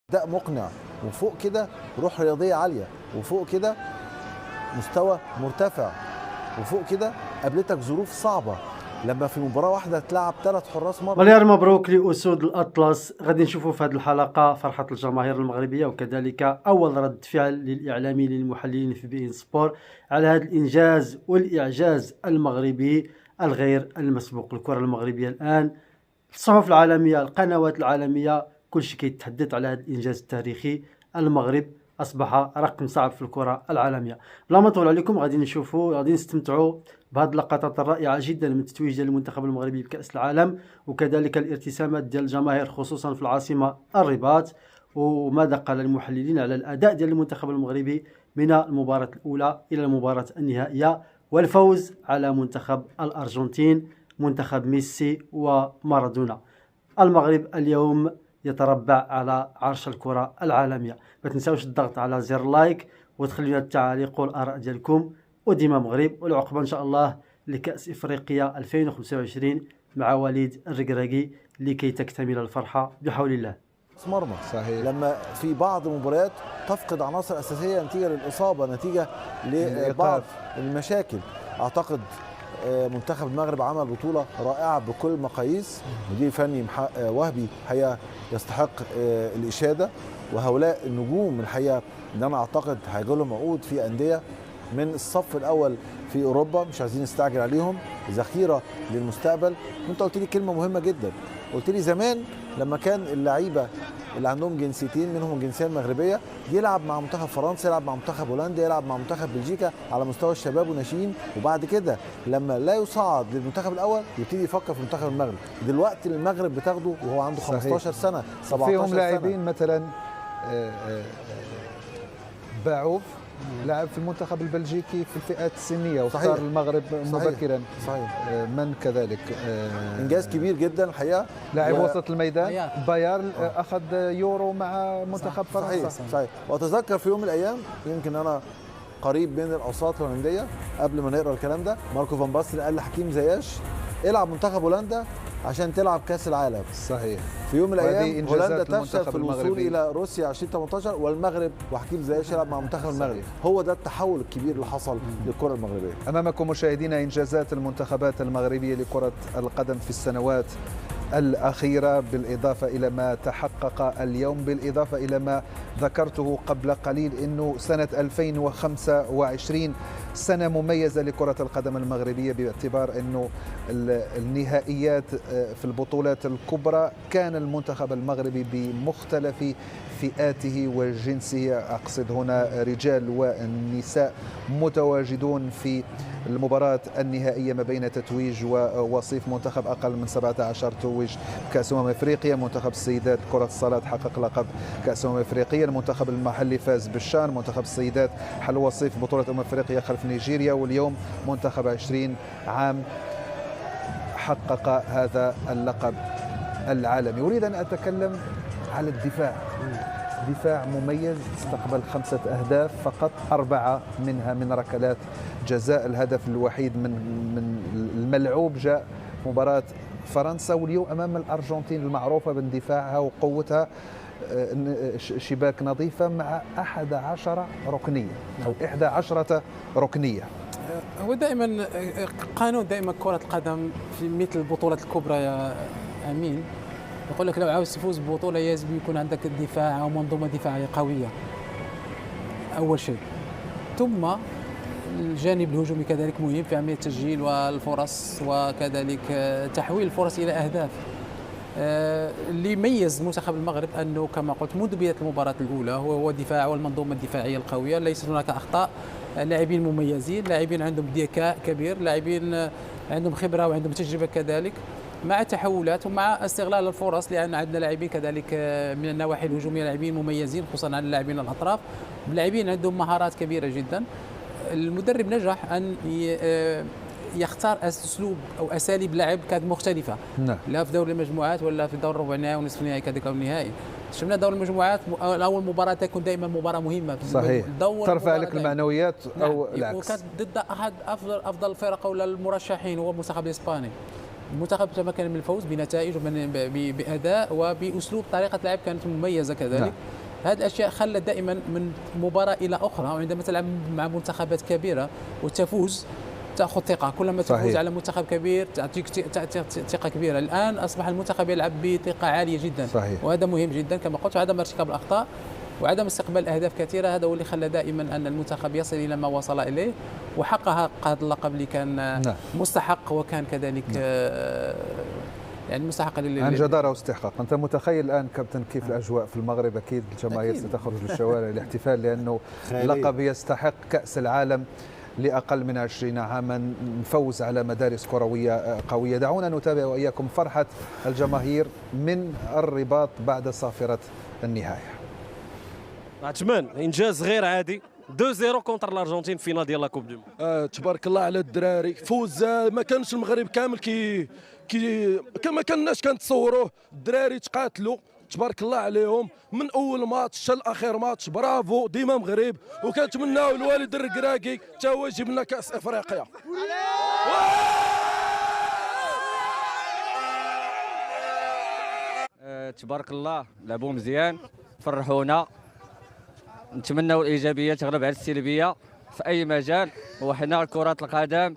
أداء مقنع، وفوق كده روح رياضية عالية، وفوق كده مستوى مرتفع، وفوق كده قابلتك ظروف صعبة لما في مباراة واحدة تلعب 3 حراس مرمى. مليار مبروك لأسود الأطلس. غادي نشوفوا في هذه الحلقة فرحة الجماهير المغربية، وكذلك أول رد فعل للإعلامي للمحللين في بي إن سبور على هذا الإنجاز والإعجاز المغربي الغير المسبوق. الكرة المغربية الآن، الصحف العالمية، القنوات العالمية، كل شيء كيتحدث على هذا الإنجاز التاريخي. المغرب أصبح رقم صعب في الكرة العالمية. بلا ما نطول عليكم، غادي نستمتعوا بهذه اللقطات الرائعة جدا من التتويج ديال المنتخب المغربي بكأس العالم، وكذلك الارتسامات ديال الجماهير خصوصا في العاصمة الرباط، وماذا قال المحللين على الأداء ديال المنتخب المغربي من المباراة الأولى إلى المباراة النهائية والفوز على منتخب الأرجنتين، منتخب ميسي ومارادونا. المغرب اليوم يتربع على عرش الكرة العالمية. ما تنساوش الضغط على زر لايك وتخلينا لنا التعاليق والآراء ديالكم، وديما مغرب والعقبة إن شاء الله لكأس إفريقيا 2025 مع وليد الركراكي لكي تكتمل الفرحة بحول الله. مرمى صحيح. لما في بعض المباريات تفقد عناصر أساسية نتيجة للإصابة، نتيجة لبعض المشاكل. أعتقد منتخب المغرب عمل بطولة رائعة بكل المقاييس. مدير فني وهبي الحقيقة يستحق الإشادة، وهؤلاء النجوم الحقيقة اللي أنا أعتقد هيجي لهم عقود في أندية من الصف الأول في أوروبا، مش عايزين نستعجل عليهم، ذخيرة للمستقبل. وأنت قلت لي كلمة مهمة جدا، قلت لي زمان لما كان اللعيبة اللي عندهم جنسيتين منهم الجنسيه المغربيه يلعب مع منتخب فرنسا، يلعب مع منتخب هولندا، يلعب مع منتخب بلجيكا على مستوى الشباب والناشئين، وبعد كده لما لا يصعد للمنتخب الاول يبتدي يفكر في منتخب المغرب. دلوقتي المغرب بتاخده وهو عنده 15 سنه 17 فيهم سنه. لاعبين مثلا باعوف لاعب في المنتخب البلجيكي في الفئات السنيه واختار المغرب مبكرا. صحيح. من كذلك انجاز كبير جدا الحقيقه. لاعب وسط الميدان بايرن اخذ يورو مع منتخب فرنسا. صحيح. واتذكر في يوم من الايام، يمكن انا قريب من الاوساط الهولنديه، قبل ما نقرا الكلام ده ماركو فان باستن قال لحكيم زياش العب منتخب هولندا عشان تلعب كاس العالم. صحيح. في يوم من الايام هولندا تفشل في الوصول الى روسيا 2018 والمغرب وحكيم زياش يلعب مع منتخب المغرب. هو ده التحول الكبير اللي حصل للكره المغربيه. امامكم مشاهدينا انجازات المنتخبات المغربيه لكره القدم في السنوات الأخيرة، بالإضافة إلى ما تحقق اليوم، بالإضافة إلى ما ذكرته قبل قليل أنه سنة 2025 سنة مميزة لكرة القدم المغربية، باعتبار أنه النهائيات في البطولات الكبرى كان المنتخب المغربي بمختلف فئاته وجنسه، أقصد هنا رجال ونساء، متواجدون في المباراة النهائية ما بين تتويج ووصيف. منتخب أقل من 17 توج كأس أفريقيا، منتخب السيدات كرة الصالات حقق لقب كأس أفريقيا، المنتخب المحلي فاز بالشان، منتخب السيدات حل وصيف بطولة أفريقيا خلف نيجيريا، واليوم منتخب 20 عام حقق هذا اللقب العالمي. أريد أن أتكلم على الدفاع. دفاع مميز، استقبل 5 أهداف فقط، 4 منها من ركلات جزاء. الهدف الوحيد من الملعوب جاء مباراة فرنسا، واليوم أمام الأرجنتين المعروفة باندفاعها وقوتها، شباك نظيفة مع 11 ركنية أو 11 ركنية. هو دائما قانون دائما كرة القدم في مثل البطولات الكبرى يا أمين، يقول لك لو عاوز تفوز ببطولة يجب يكون عندك الدفاع أو منظومة دفاعية قوية أول شيء، ثم الجانب الهجومي كذلك مهم في عملية التسجيل والفرص، وكذلك تحويل الفرص إلى أهداف. اللي يميز منتخب المغرب أنه كما قلت منذ بداية المباراة الأولى هو الدفاع والمنظومة الدفاعية القوية، ليست هناك أخطاء، لاعبين مميزين، لاعبين عندهم ذكاء كبير، لاعبين عندهم خبرة وعندهم تجربة كذلك، مع تحولات ومع استغلال الفرص، لأن عندنا لاعبين كذلك من النواحي الهجومية لاعبين مميزين، خصوصا على اللاعبين الأطراف، لاعبين عندهم مهارات كبيرة جدا. المدرب نجح أن يختار أسلوب أو أساليب لعب كانت مختلفة، لا في دور المجموعات ولا في دور ربع النهائي ونصف النهائي كذلك أو النهائي. شفنا دور المجموعات أول مباراة تكون دائما مباراة مهمة، صحيح، ترفع لك المعنويات أو العكس. وكانت ضد أحد أفضل الفرق ولا المرشحين هو المنتخب الإسباني. المنتخب تمكن من الفوز بنتائج بأداء وبأسلوب، طريقة لعب كانت مميزة كذلك. هذه الاشياء خلت دائما من مباراه الى اخرى، وعندما تلعب مع منتخبات كبيره وتفوز تاخذ ثقه، كلما تفوز صحيح. على منتخب كبير تعطيك ثقه كبيره. الان اصبح المنتخب يلعب بثقه عاليه جدا، صحيح. وهذا مهم جدا كما قلت، وعدم ارتكاب الاخطاء وعدم استقبال اهداف كثيره، هذا هو اللي خلى دائما ان المنتخب يصل الى ما وصل اليه وحقق هذا اللقب اللي كان مستحق، وكان كذلك يعني مستحق عن جدارة واستحقاق. أنت متخيل الآن كابتن كيف الأجواء في المغرب؟ أكيد الجماهير ستخرج للشوارع للاحتفال، لأنه لقب يستحق كأس العالم لأقل من 20 عاما، فوز على مدارس كروية قوية. دعونا نتابع وإياكم فرحة الجماهير من الرباط بعد صافرة النهاية. عثمان انجاز غير عادي، 2-0 كونتر الارجنتين في فينال ديال لا كوب دو موند. تبارك الله على الدراري، فوز ما كانش المغرب كامل كما كان الناس كنتصوروه. الدراري تقاتلوا تبارك الله عليهم من اول ماتش حتى لاخر ماتش، برافو ديما مغرب، وكنتمناو الوالد الركراكي حتى هو يجيب لنا كاس افريقيا. تبارك الله لعبوا مزيان، فرحونا، نتمنوا الايجابيه تغلب على السلبيه في اي مجال. وحنا كره القدم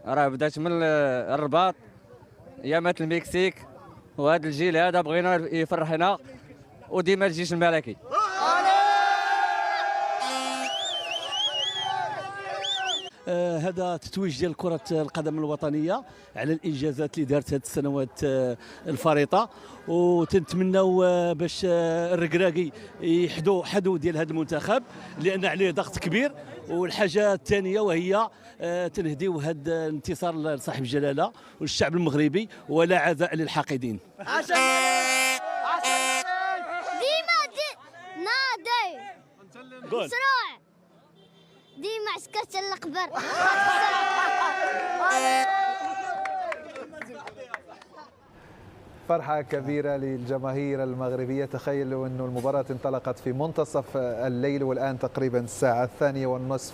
راه بدات من الرباط ايامات المكسيك، وهذا الجيل هذا بغينا يفرحنا وديما الجيش الملكي. هذا تتويج ديال كرة القدم الوطنية على الإنجازات اللي دارت هذه السنوات الفريطة، وتنتمناو باش الركراكي حدو ديال هذا المنتخب لأن عليه ضغط كبير. والحاجة الثانية وهي تنهديو هذا الانتصار لصاحب الجلالة والشعب المغربي، ولا عزاء للحاقدين. ديما ديما عسكرت الأكبر. فرحة كبيرة للجماهير المغربية. تخيلوا أن المباراة انطلقت في منتصف الليل والآن تقريبا الساعة 2:30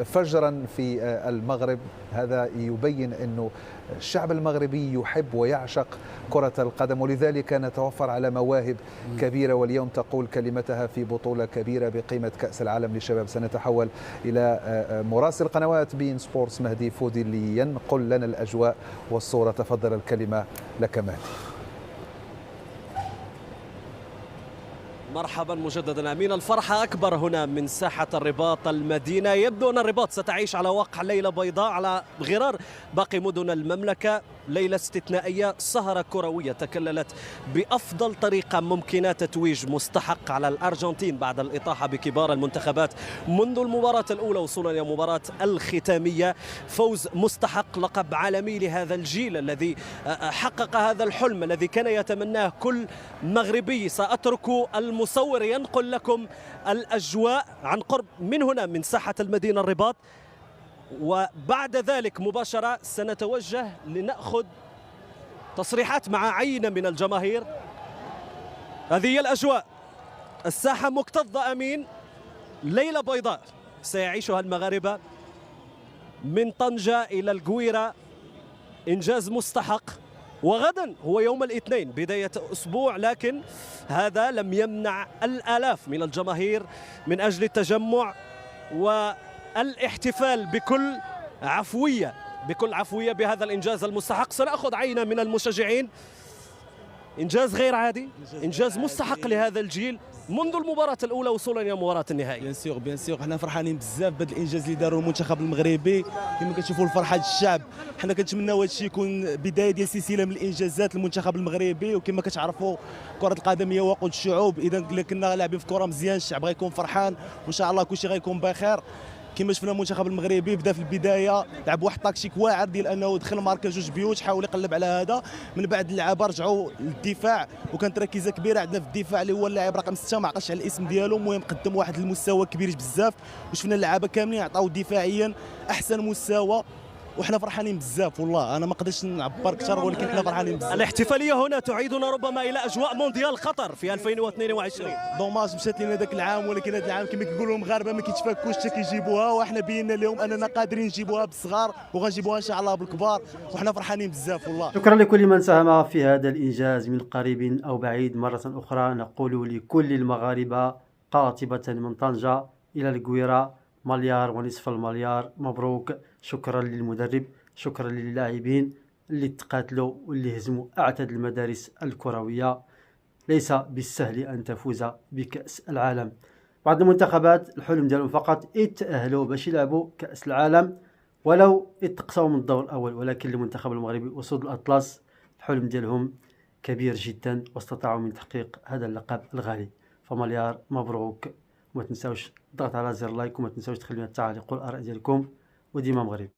فجرا في المغرب. هذا يبين أنه الشعب المغربي يحب ويعشق كرة القدم، ولذلك نتوفر على مواهب كبيرة، واليوم تقول كلمتها في بطولة كبيرة بقيمة كأس العالم للشباب. سنتحول إلى مراسل قنوات بين سبورتس مهدي فودي لينقل لنا الأجواء والصورة. تفضل، الكلمة لك مهدي. مرحبا مجددا امين. الفرحه اكبر هنا من ساحه الرباط المدينه. يبدو ان الرباط ستعيش على وقع ليله بيضاء على غرار باقي مدن المملكه. ليله استثنائيه، سهره كرويه تكللت بافضل طريقه ممكنه، تتويج مستحق على الارجنتين بعد الاطاحه بكبار المنتخبات منذ المباراه الاولى وصولا الى المباراه الختاميه. فوز مستحق، لقب عالمي لهذا الجيل الذي حقق هذا الحلم الذي كان يتمناه كل مغربي. ساترك المصور ينقل لكم الاجواء عن قرب من هنا من ساحه المدينه الرباط، وبعد ذلك مباشرة سنتوجه لنأخذ تصريحات مع عينة من الجماهير. هذه هي الأجواء، الساحة مكتظة أمين، ليلة بيضاء سيعيشها المغاربة من طنجة إلى القويرة. إنجاز مستحق، وغدا هو يوم الاثنين بداية أسبوع، لكن هذا لم يمنع الآلاف من الجماهير من أجل التجمع والاحتفال بكل عفوية بهذا الإنجاز المستحق. سنأخذ عينة من المشجعين. إنجاز غير عادي، إنجاز مستحق لهذا الجيل منذ المباراة الأولى وصولا إلى مباراة النهائي. بيان سيغ حنا فرحانين بزاف بهذا الإنجاز اللي داروا المنتخب المغربي. كما كتشوفوا الفرحة الشعب، حنا كنتمناو هذا الشيء يكون بداية ديال سلسلة من الإنجازات المنتخب المغربي. وكما كتعرفوا كرة القدم هي وقود الشعوب، إذا كنا لاعبين في كرة مزيان الشعب غيكون فرحان، وإن شاء الله كلشي غيكون بخير. كما شفنا المنتخب المغربي بدا في البدايه لعب واحد التكتيك واعر ديال انه دخل ماركا 2 بيوت، حاول يقلب على هذا. من بعد اللعابه رجعوا للدفاع، وكانت تركيزه كبيره عندنا في الدفاع اللي هو اللاعب رقم 6 ما عقلش على الاسم ديالو. المهم قدم واحد المستوى كبير بزاف، وشفنا اللعابه كاملين عطاو دفاعيا احسن مستوى. وحنا فرحانين بزاف والله. انا ما قدرتش نعبر اكثر، ولكن حنا فرحانين بزاف. الاحتفاليه هنا تعيدنا ربما الى اجواء مونديال قطر في 2022. دوماج مشات لنا ذاك العام، ولكن هذا العام كما كيقولوا المغاربه ما كيتفكوش حتى كيجيبوها، وحنا بينا لهم اننا قادرين نجيبوها بالصغار وغنجيبوها ان شاء الله بالكبار، وحنا فرحانين بزاف والله. شكرا لكل من ساهم في هذا الإنجاز من قريب أو بعيد. مرة أخرى نقول لكل المغاربة قاطبة من طنجة إلى القويرة مليار ونصف المليار مبروك. شكرا للمدرب، شكرا للاعبين اللي تقاتلوا واللي هزموا أعتاد المدارس الكروية. ليس بالسهل أن تفوز بكأس العالم. بعض المنتخبات الحلم ديالهم فقط يتأهلوا باش يلعبوا كأس العالم ولو يتقصوا من الدور الأول، ولكن المنتخب المغربي أسود الأطلس الحلم ديالهم كبير جدا واستطاعوا من تحقيق هذا اللقب الغالي. فمليار مبروك. وما تنساوش الضغط على زر لايك، وما تنساوش تخلينا التعليق والآراء ديالكم، وديما مغرب.